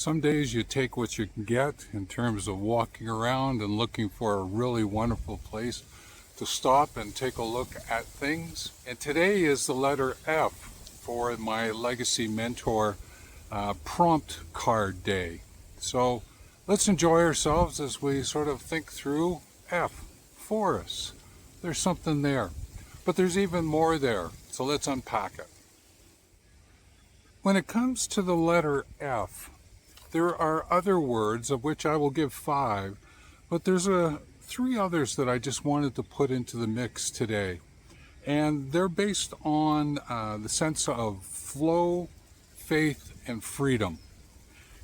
Some days you take what you can get in terms of walking around and looking for a really wonderful place to stop and take a look at things. And today is the letter F for my Legacy Mentor prompt card day. So let's enjoy ourselves as we sort of think through F for us. There's something there, but there's even more there. So let's unpack it. When it comes to the letter F, there are other words, of which I will give 5, but there's three others that I just wanted to put into the mix today. And they're based on the sense of flow, faith, and freedom.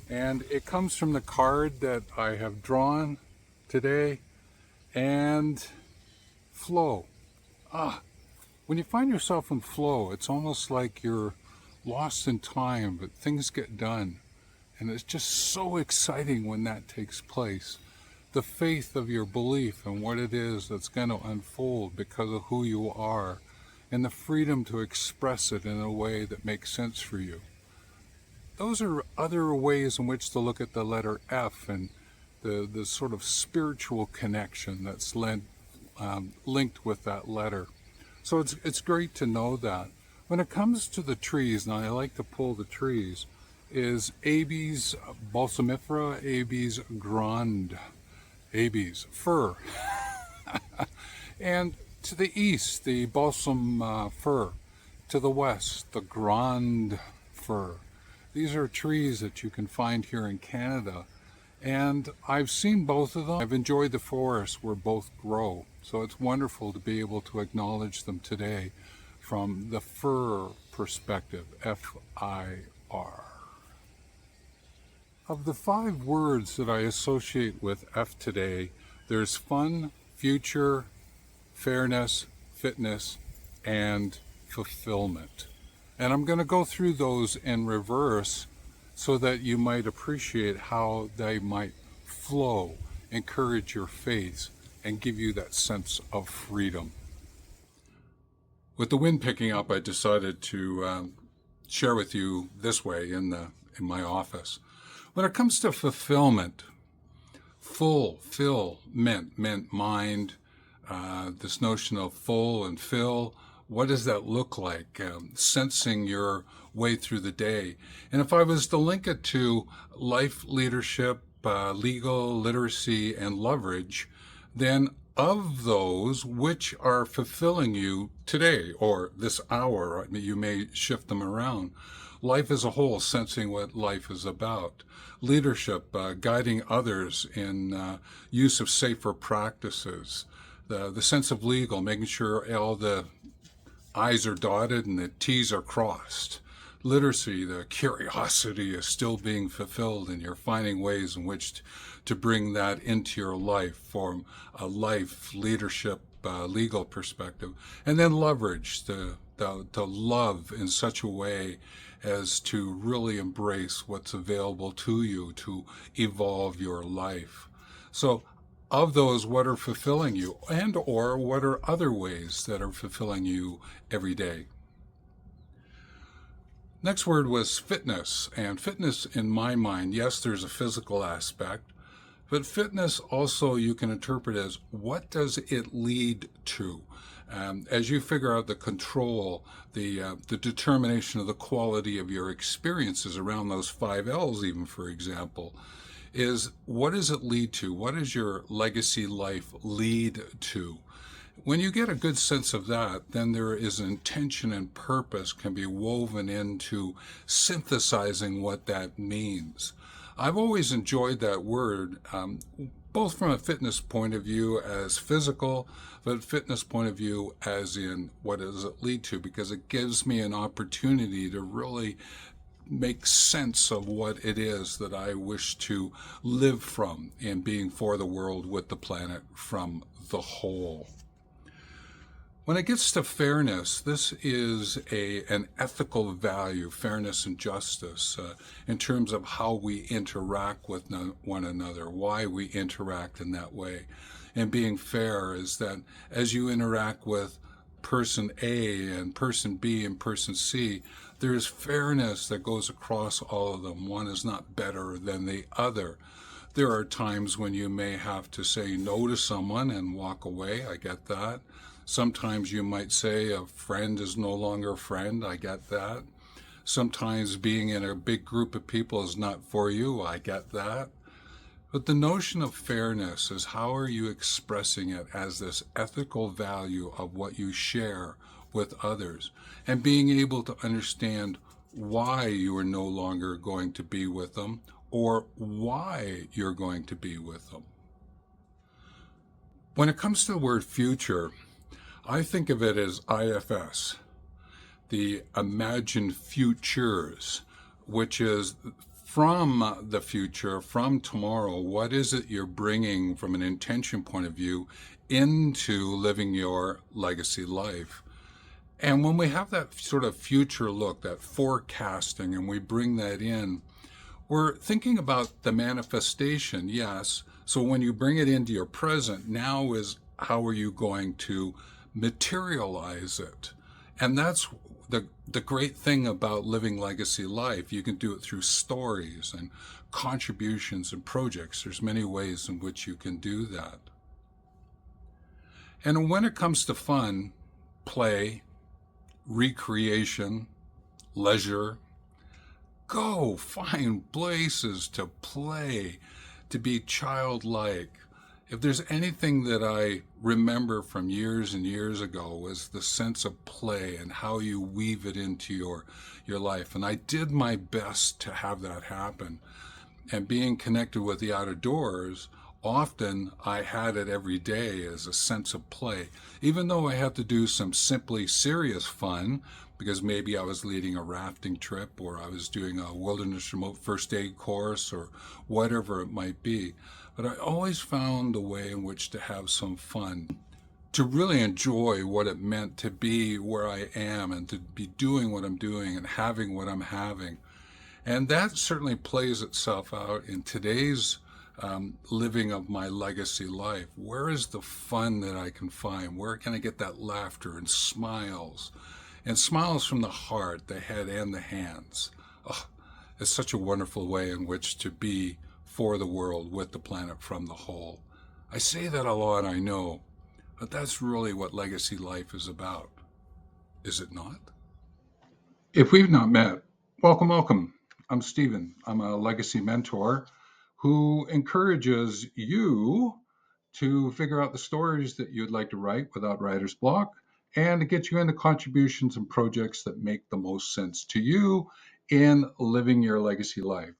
And it comes from the card that I have drawn today, and flow. When you find yourself in flow, it's almost like you're lost in time, but things get done. And it's just so exciting when that takes place. The faith of your belief in what it is that's going to unfold because of who you are, and the freedom to express it in a way that makes sense for you. Those are other ways in which to look at the letter F and the sort of spiritual connection that's linked with that letter. So it's great to know that. When it comes to the trees, and I like to pull the trees, is Abies balsamifera, Abies grande, Abies, fir. And to the east, the balsam fir. To the west, the grand fir. These are trees that you can find here in Canada. And I've seen both of them. I've enjoyed the forest where both grow. So it's wonderful to be able to acknowledge them today from the fir perspective, F-I-R. Of the 5 words that I associate with F today, there's fun, future, fairness, fitness, and fulfillment. And I'm going to go through those in reverse so that you might appreciate how they might flow, encourage your faith, and give you that sense of freedom. With the wind picking up, I decided to share with you this way in my office. When it comes to fulfillment, fill, meant mind, this notion of full and fill, what does that look like? Sensing your way through the day. And if I was to link it to life, leadership, legal, literacy, and leverage, then of those, which are fulfilling you today or this hour, you may shift them around. Life as a whole, sensing what life is about. Leadership, guiding others in use of safer practices. The sense of legal, making sure all the I's are dotted and the T's are crossed. Literacy, the curiosity is still being fulfilled, and you're finding ways in which to bring that into your life from a life, leadership, legal perspective. And then leverage, to love in such a way as to really embrace what's available to you to evolve your life. So of those, what are fulfilling you, and or what are other ways that are fulfilling you every day? Next word was fitness, and fitness in my mind, yes, there's a physical aspect, but fitness also you can interpret as what does it lead to? As you figure out the control, the determination of the quality of your experiences around those 5 L's even, for example, is what does it lead to? What does your legacy life lead to? When you get a good sense of that, then there is intention and purpose can be woven into synthesizing what that means. I've always enjoyed that word, both from a fitness point of view as physical, but fitness point of view as in what does it lead to, because it gives me an opportunity to really make sense of what it is that I wish to live from in being for the world, with the planet, from the whole. When it gets to fairness, this is an ethical value, fairness and justice, in terms of how we interact with one another, why we interact in that way. And being fair is that as you interact with person A and person B and person C, There's fairness that goes across all of them. One is not better than the other. There are times when you may have to say no to someone and walk away. I get that. Sometimes you might say a friend is no longer a friend. I get that. Sometimes being in a big group of people is not for you. I get that. But the notion of fairness is, how are you expressing it as this ethical value of what you share with others, and being able to understand why you are no longer going to be with them or why you're going to be with them. When it comes to the word future, I think of it as IFS, the imagined futures, which is from the future, from tomorrow, what is it you're bringing from an intention point of view into living your legacy life? And when we have that sort of future look, that forecasting, and we bring that in, we're thinking about the manifestation, yes. So when you bring it into your present, now is how are you going to materialize it? And that's the great thing about living legacy life. You can do it through stories and contributions and projects. There's many ways in which you can do that. And when it comes to fun, play, recreation, leisure, go find places to play, to be childlike. If there's anything that I remember from years and years ago, was the sense of play and how you weave it into your life. And I did my best to have that happen. And being connected with the outdoors, often I had it every day as a sense of play, even though I had to do some simply serious fun, because maybe I was leading a rafting trip or I was doing a wilderness remote first aid course or whatever it might be. But I always found a way in which to have some fun, to really enjoy what it meant to be where I am and to be doing what I'm doing and having what I'm having. And that certainly plays itself out in today's living of my legacy life. Where is the fun that I can find? Where can I get that laughter and smiles? And smiles from the heart, the head, and the hands. Oh, it's such a wonderful way in which to be for the world, with the planet, from the whole. I say that a lot, I know, but that's really what legacy life is about, is it not? If we've not met, welcome, welcome. I'm Stephen. I'm a legacy mentor who encourages you to figure out the stories that you'd like to write without writer's block, and to get you into contributions and projects that make the most sense to you in living your legacy life.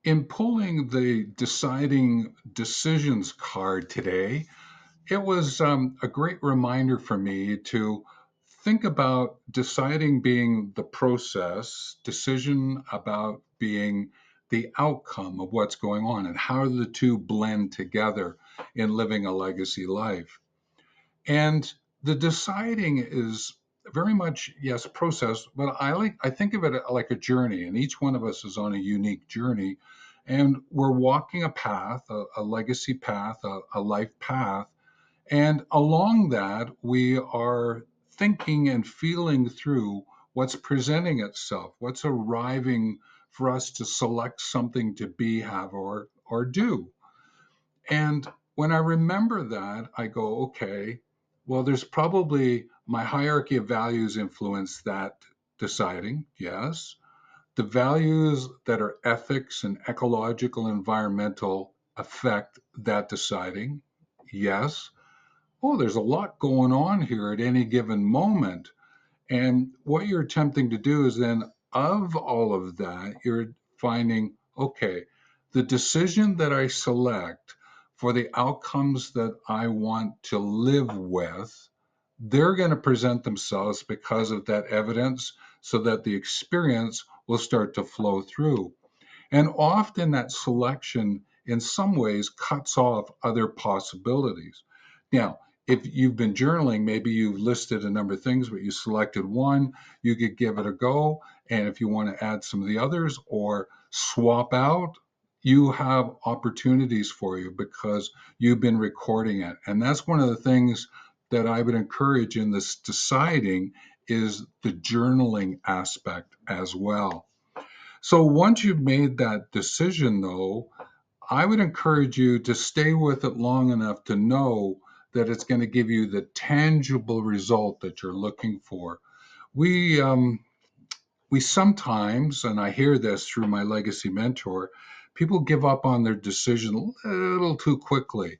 In pulling the deciding decisions card today, it was a great reminder for me to think about deciding being the process, decision about being the outcome of what's going on, and how the two blend together in living a legacy life. And the deciding is very much, yes, process, but I think of it like a journey, and each one of us is on a unique journey, and we're walking a path, a legacy path, a life path, and along that, we are thinking and feeling through what's presenting itself, what's arriving for us to select something to be, have, or do. And when I remember that, I go, okay, well, there's probably my hierarchy of values influence that deciding, yes. The values that are ethics and ecological, environmental affect that deciding, yes. Oh, there's a lot going on here at any given moment. And what you're attempting to do is then, of all of that, you're finding, okay, the decision that I select for the outcomes that I want to live with, they're going to present themselves because of that evidence, so that the experience will start to flow through. And often that selection, in some ways, cuts off other possibilities. Now, if you've been journaling, maybe you've listed a number of things, but you selected one, you could give it a go. And if you want to add some of the others or swap out, you have opportunities for you because you've been recording it. And that's one of the things that I would encourage in this deciding is the journaling aspect as well. So once you've made that decision, though, I would encourage you to stay with it long enough to know that it's going to give you the tangible result that you're looking for. We we sometimes, and I hear this through my legacy mentor, people give up on their decision a little too quickly,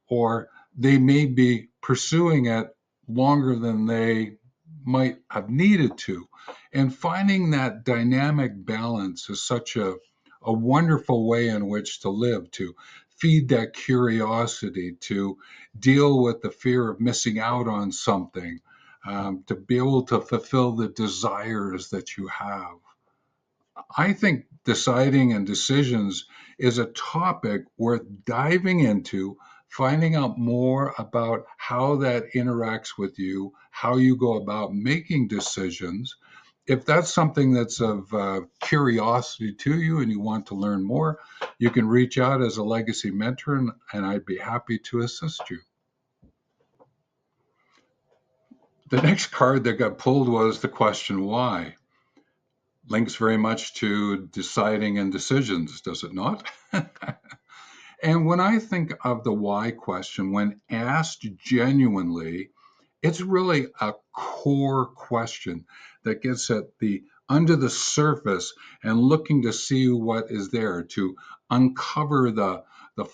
or they may be pursuing it longer than they might have needed to. And finding that dynamic balance is such a wonderful way in which to live, to feed that curiosity, to deal with the fear of missing out on something, to be able to fulfill the desires that you have. I think deciding and decisions is a topic worth diving into, finding out more about how that interacts with you, how you go about making decisions. If that's something that's of curiosity to you and you want to learn more, you can reach out as a legacy mentor, and I'd be happy to assist you. The next card that got pulled was the question why. Links very much to deciding and decisions, does it not? And when I think of the why question, when asked genuinely, it's really a core question that gets at the under the surface and looking to see what is there to uncover the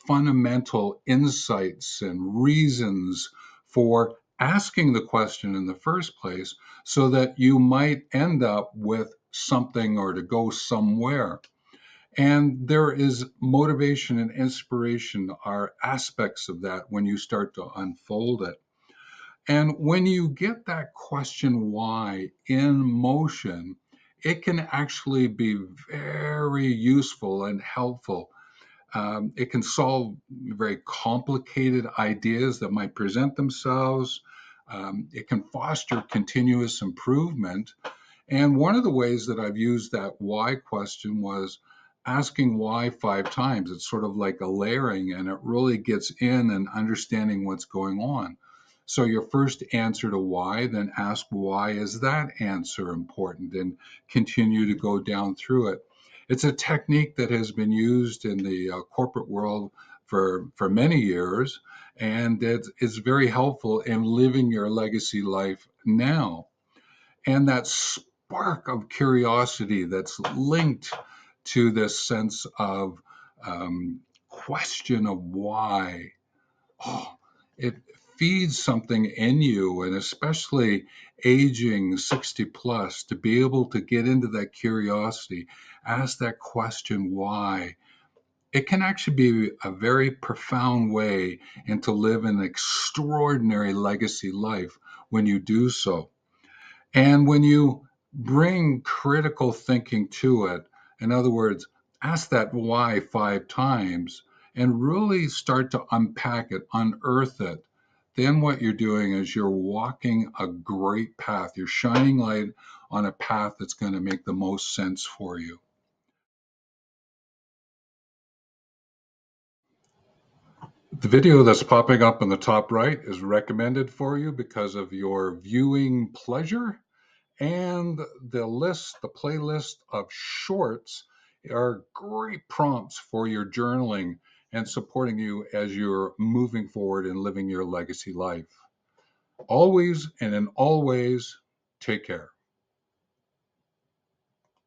fundamental insights and reasons for asking the question in the first place so that you might end up with something or to go somewhere. And there is motivation and inspiration are aspects of that when you start to unfold it. And when you get that question why in motion, it can actually be very useful and helpful. It can solve very complicated ideas that might present themselves. It can foster continuous improvement. And one of the ways that I've used that why question was asking why 5 times. It's sort of like a layering, and it really gets in and understanding what's going on. So your first answer to why, then ask why is that answer important, and continue to go down through it. It's a technique that has been used in the corporate world for many years, and it is very helpful in living your legacy life now. And that spark of curiosity that's linked to this sense of question of why, oh, it feeds something in you, and especially aging 60 plus, to be able to get into that curiosity, ask that question why. It can actually be a very profound way and to live an extraordinary legacy life when you do so. And when you bring critical thinking to it, in other words, ask that why 5 times and really start to unpack it, unearth it, then what you're doing is you're walking a great path. You're shining light on a path that's going to make the most sense for you. The video that's popping up in the top right is recommended for you because of your viewing pleasure. And the playlist of shorts are great prompts for your journaling and supporting you as you're moving forward and living your legacy life. Always and in all ways, take care.